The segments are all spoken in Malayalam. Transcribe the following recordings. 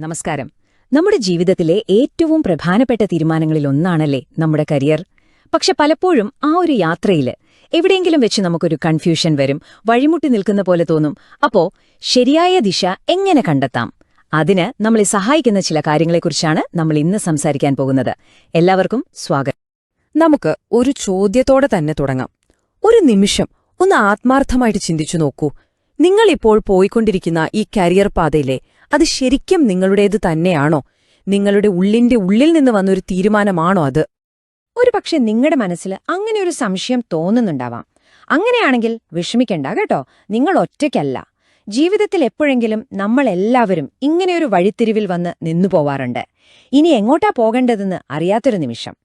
നമസ്കാരം. നമ്മുടെ ജീവിതത്തിലെ ഏറ്റവും പ്രധാനപ്പെട്ട തീരുമാനങ്ങളിലൊന്നാണല്ലേ നമ്മുടെ കരിയർ. പക്ഷെ പലപ്പോഴും ആ ഒരു യാത്രയില് എവിടെയെങ്കിലും വെച്ച് നമുക്കൊരു കൺഫ്യൂഷൻ വരും, വഴിമുട്ടി നിൽക്കുന്ന പോലെ തോന്നും. അപ്പോ ശരിയായ ദിശ എങ്ങനെ കണ്ടെത്താം? അതിന് നമ്മളെ സഹായിക്കുന്ന ചില കാര്യങ്ങളെക്കുറിച്ചാണ് നമ്മൾ ഇന്ന് സംസാരിക്കാൻ പോകുന്നത്. എല്ലാവർക്കും സ്വാഗതം. നമുക്ക് ഒരു ചോദ്യത്തോടെ തന്നെ തുടങ്ങാം. ഒരു നിമിഷം ഒന്ന് ആത്മാർത്ഥമായിട്ട് ചിന്തിച്ചു നോക്കൂ. നിങ്ങളിപ്പോൾ പോയിക്കൊണ്ടിരിക്കുന്ന ഈ കരിയർ പാതയിലെ അത് ശരിക്കും നിങ്ങളുടേത് തന്നെയാണോ? നിങ്ങളുടെ ഉള്ളിന്റെ ഉള്ളിൽ നിന്ന് വന്നൊരു തീരുമാനമാണോ അത്? ഒരുപക്ഷെ നിങ്ങളുടെ മനസ്സിൽ അങ്ങനെയൊരു സംശയം തോന്നുന്നുണ്ടാവാം. അങ്ങനെയാണെങ്കിൽ വിഷമിക്കണ്ട കേട്ടോ, നിങ്ങൾ ഒറ്റയ്ക്കല്ല. ജീവിതത്തിൽ എപ്പോഴെങ്കിലും നമ്മളെല്ലാവരും ഇങ്ങനെയൊരു വഴിത്തിരിവിൽ വന്ന് നിന്നുപോവാറുണ്ട്. ഇനി എങ്ങോട്ടാ പോകേണ്ടതെന്ന് അറിയാത്തൊരു നിമിഷം.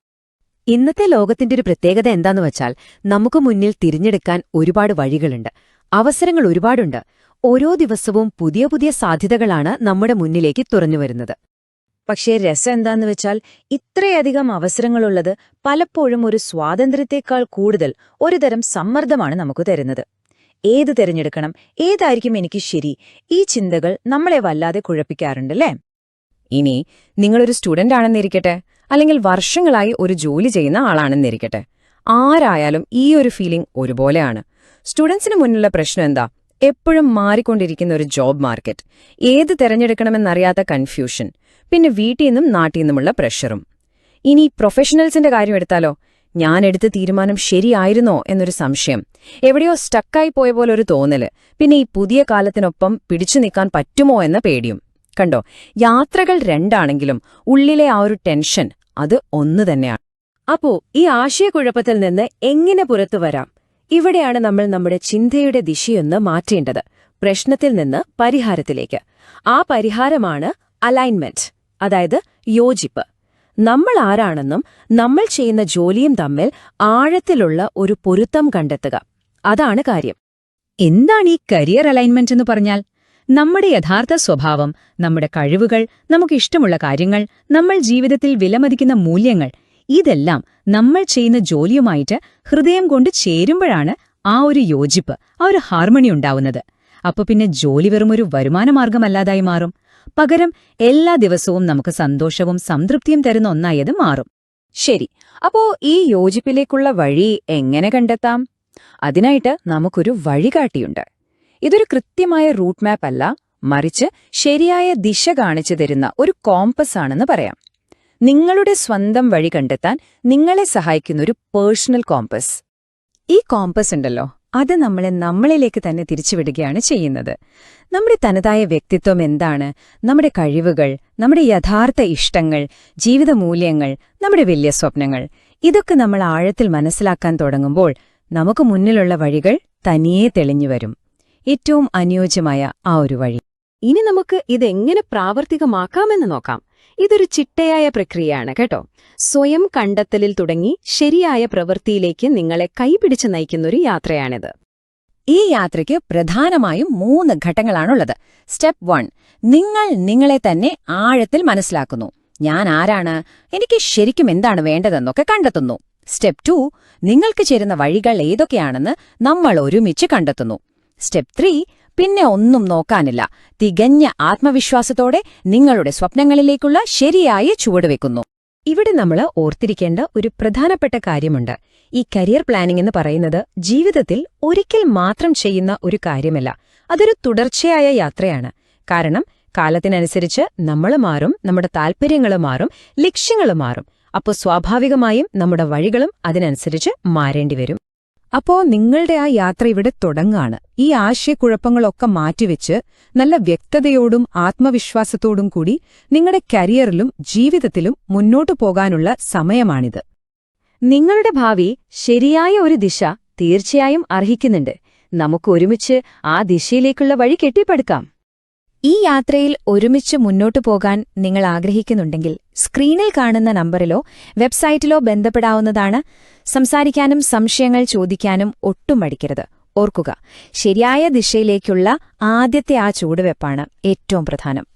ഇന്നത്തെ ലോകത്തിന്റെ ഒരു പ്രത്യേകത എന്താന്ന് വച്ചാൽ നമുക്ക് മുന്നിൽ തിരഞ്ഞെടുക്കാൻ ഒരുപാട് വഴികളുണ്ട്, അവസരങ്ങൾ ഒരുപാടുണ്ട്. ഓരോ ദിവസവും പുതിയ പുതിയ സാധ്യതകളാണ് നമ്മുടെ മുന്നിലേക്ക് തുറന്നുവരുന്നത്. പക്ഷേ രസം എന്താന്ന് വെച്ചാൽ ഇത്രയധികം അവസരങ്ങളുള്ളത് പലപ്പോഴും ഒരു സ്വാതന്ത്ര്യത്തെക്കാൾ കൂടുതൽ ഒരുതരം സമ്മർദ്ദമാണ് നമുക്ക് തരുന്നത്. ഏത് തിരഞ്ഞെടുക്കണം, ഏതായിരിക്കും എനിക്ക് ശരി, ഈ ചിന്തകൾ നമ്മളെ വല്ലാതെ കുഴപ്പിക്കാറുണ്ടല്ലേ. ഇനി നിങ്ങളൊരു സ്റ്റുഡന്റ് ആണെന്നിരിക്കട്ടെ, അല്ലെങ്കിൽ വർഷങ്ങളായി ഒരു ജോലി ചെയ്യുന്ന ആളാണെന്നിരിക്കട്ടെ, ആരായാലും ഈ ഒരു ഫീലിംഗ് ഒരുപോലെയാണ്. സ്റ്റുഡൻസിന് മുന്നിലുള്ള പ്രശ്നം എന്താ? എപ്പോഴും മാറിക്കൊണ്ടിരിക്കുന്ന ഒരു ജോബ് മാർക്കറ്റ്, ഏത് തിരഞ്ഞെടുക്കണമെന്നറിയാത്ത കൺഫ്യൂഷൻ, പിന്നെ വീട്ടിൽ നിന്നും നാട്ടിൽ നിന്നുമുള്ള പ്രഷറും. ഇനി പ്രൊഫഷണൽസിന്റെ കാര്യം എടുത്താലോ? ഞാൻ എടുത്ത തീരുമാനം ശരിയായിരുന്നോ എന്നൊരു സംശയം, എവിടെയോ സ്റ്റക്കായി പോയ പോലൊരു തോന്നല്, പിന്നെ ഈ പുതിയ കാലത്തിനൊപ്പം പിടിച്ചു നിൽക്കാൻ പറ്റുമോ എന്ന പേടിയും. കണ്ടോ, യാത്രകൾ രണ്ടാണെങ്കിലും ഉള്ളിലെ ആ ഒരു ടെൻഷൻ അത് ഒന്നു തന്നെയാണ്. അപ്പോ ഈ ആശയക്കുഴപ്പത്തിൽ നിന്ന് എങ്ങനെ പുറത്തു വരാം? ഇവിടെയാണ് നമ്മൾ നമ്മുടെ ചിന്തയുടെ ദിശയൊന്ന് മാറ്റേണ്ടത്. പ്രശ്നത്തിൽ നിന്ന് പരിഹാരത്തിലേക്ക്. ആ പരിഹാരമാണ് അലൈൻമെന്റ്, അതായത് യോജിപ്പ്. നമ്മൾ ആരാണെന്നും നമ്മൾ ചെയ്യുന്ന ജോലിയും തമ്മിൽ ആഴത്തിലുള്ള ഒരു പൊരുത്തം കണ്ടെത്തുക. അതാണ് കാര്യം. എന്താണ് ഈ കരിയർ അലൈൻമെന്റ് എന്ന് പറഞ്ഞാൽ? നമ്മുടെ യഥാർത്ഥ സ്വഭാവം, നമ്മുടെ കഴിവുകൾ, നമുക്കിഷ്ടമുള്ള കാര്യങ്ങൾ, നമ്മൾ ജീവിതത്തിൽ വിലമതിക്കുന്ന മൂല്യങ്ങൾ, ഇതെല്ലാം നമ്മൾ ചെയ്യുന്ന ജോലിയുമായിട്ട് ഹൃദയം കൊണ്ട് ചേരുമ്പോഴാണ് ആ ഒരു യോജിപ്പ്, ആ ഒരു ഹാർമണി ഉണ്ടാവുന്നത്. അപ്പൊ പിന്നെ ജോലി വെറുമൊരു വരുമാനമാർഗമല്ലാതായി മാറും. പകരം എല്ലാ ദിവസവും നമുക്ക് സന്തോഷവും സംതൃപ്തിയും തരുന്ന ഒന്നായത് മാറും. ശരി, അപ്പോ ഈ യോജിപ്പിലേക്കുള്ള വഴി എങ്ങനെ കണ്ടെത്താം? അതിനായിട്ട് നമുക്കൊരു വഴികാട്ടിയുണ്ട്. ഇതൊരു കൃത്യമായ റൂട്ട് മാപ്പ് അല്ല, മറിച്ച് ശരിയായ ദിശ കാണിച്ചു തരുന്ന ഒരു കോമ്പസ് ആണെന്ന് പറയാം. നിങ്ങളുടെ സ്വന്തം വഴി കണ്ടെത്താൻ നിങ്ങളെ സഹായിക്കുന്ന ഒരു പേഴ്സണൽ കോമ്പസ്. ഈ കോമ്പസ് ഉണ്ടല്ലോ, അത് നമ്മളിലേക്ക് തന്നെ തിരിച്ചുവിടുകയാണ് ചെയ്യുന്നത്. നമ്മുടെ തനതായ വ്യക്തിത്വം എന്താണ്, നമ്മുടെ കഴിവുകൾ, നമ്മുടെ യഥാർത്ഥ ഇഷ്ടങ്ങൾ, ജീവിത മൂല്യങ്ങൾ, നമ്മുടെ വലിയ സ്വപ്നങ്ങൾ, ഇതൊക്കെ നമ്മൾ ആഴത്തിൽ മനസ്സിലാക്കാൻ തുടങ്ങുമ്പോൾ നമുക്ക് മുന്നിലുള്ള വഴികൾ തനിയെ തെളിഞ്ഞുവരും. ഏറ്റവും അനുയോജ്യമായ ആ ഒരു വഴി. ഇനി നമുക്ക് ഇതെങ്ങനെ പ്രാവർത്തികമാക്കാമെന്ന് നോക്കാം. ഇതൊരു ചിട്ടയായ പ്രക്രിയയാണ് കേട്ടോ. സ്വയം കണ്ടെത്തലിൽ തുടങ്ങി ശരിയായ പ്രവൃത്തിയിലേക്ക് നിങ്ങളെ കൈപിടിച്ച് നയിക്കുന്നൊരു യാത്രയാണിത്. ഈ യാത്രയ്ക്ക് പ്രധാനമായും 3 ഘട്ടങ്ങളാണുള്ളത്. സ്റ്റെപ്പ് 1, നിങ്ങൾ നിങ്ങളെ തന്നെ ആഴത്തിൽ മനസ്സിലാക്കുന്നു. ഞാൻ ആരാണ്, എനിക്ക് ശരിക്കും എന്താണ് വേണ്ടതെന്നൊക്കെ കണ്ടെത്തുന്നു. സ്റ്റെപ്പ് 2, നിങ്ങൾക്ക് ചേരുന്ന വഴികൾ ഏതൊക്കെയാണെന്ന് നമ്മൾ ഒരുമിച്ച് കണ്ടെത്തുന്നു. സ്റ്റെപ്പ് 3, പിന്നെ ഒന്നും നോക്കാനില്ല, തികഞ്ഞ ആത്മവിശ്വാസത്തോടെ നിങ്ങളുടെ സ്വപ്നങ്ങളിലേക്കുള്ള ശരിയായ ചുവടുവെക്കുന്നു. ഇവിടെ നമ്മൾ ഓർത്തിരിക്കേണ്ട ഒരു പ്രധാനപ്പെട്ട കാര്യമുണ്ട്. ഈ കരിയർ പ്ലാനിംഗ് എന്ന് പറയുന്നത് ജീവിതത്തിൽ ഒരിക്കൽ മാത്രം ചെയ്യുന്ന ഒരു കാര്യമല്ല, അതൊരു തുടർച്ചയായ യാത്രയാണ്. കാരണം കാലത്തിനനുസരിച്ച് നമ്മൾ മാറും, നമ്മുടെ താൽപ്പര്യങ്ങൾ മാറും, ലക്ഷ്യങ്ങൾ മാറും. അപ്പോൾ സ്വാഭാവികമായും നമ്മുടെ വഴികളും അതിനനുസരിച്ച് മാറേണ്ടിവരും. അപ്പോ നിങ്ങളുടെ ആ യാത്ര ഇവിടെ തുടങ്ങാണ്. ഈ ആശയക്കുഴപ്പങ്ങളൊക്കെ മാറ്റിവെച്ച് നല്ല വ്യക്തതയോടും ആത്മവിശ്വാസത്തോടും കൂടി നിങ്ങളുടെ കരിയറിലും ജീവിതത്തിലും മുന്നോട്ടു പോകാനുള്ള സമയമാണിത്. നിങ്ങളുടെ ഭാവി ശരിയായ ഒരു ദിശ തീർച്ചയായും അർഹിക്കുന്നുണ്ട്. നമുക്ക് ഒരുമിച്ച് ആ ദിശയിലേക്കുള്ള വഴി കെട്ടിപ്പടുക്കാം. ഈ യാത്രയിൽ ഒരുമിച്ച് മുന്നോട്ടു പോകാൻ നിങ്ങൾ ആഗ്രഹിക്കുന്നുണ്ടെങ്കിൽ സ്ക്രീനിൽ കാണുന്ന നമ്പറിലോ വെബ്സൈറ്റിലോ ബന്ധപ്പെടാവുന്നതാണ്. സംസാരിക്കാനും സംശയങ്ങൾ ചോദിക്കാനും ഒട്ടും മടിക്കരുത്. ഓർക്കുക, ശരിയായ ദിശയിലേക്കുള്ള ആദ്യത്തെ ആ ചുവടുവെപ്പാണ് ഏറ്റവും പ്രധാനം.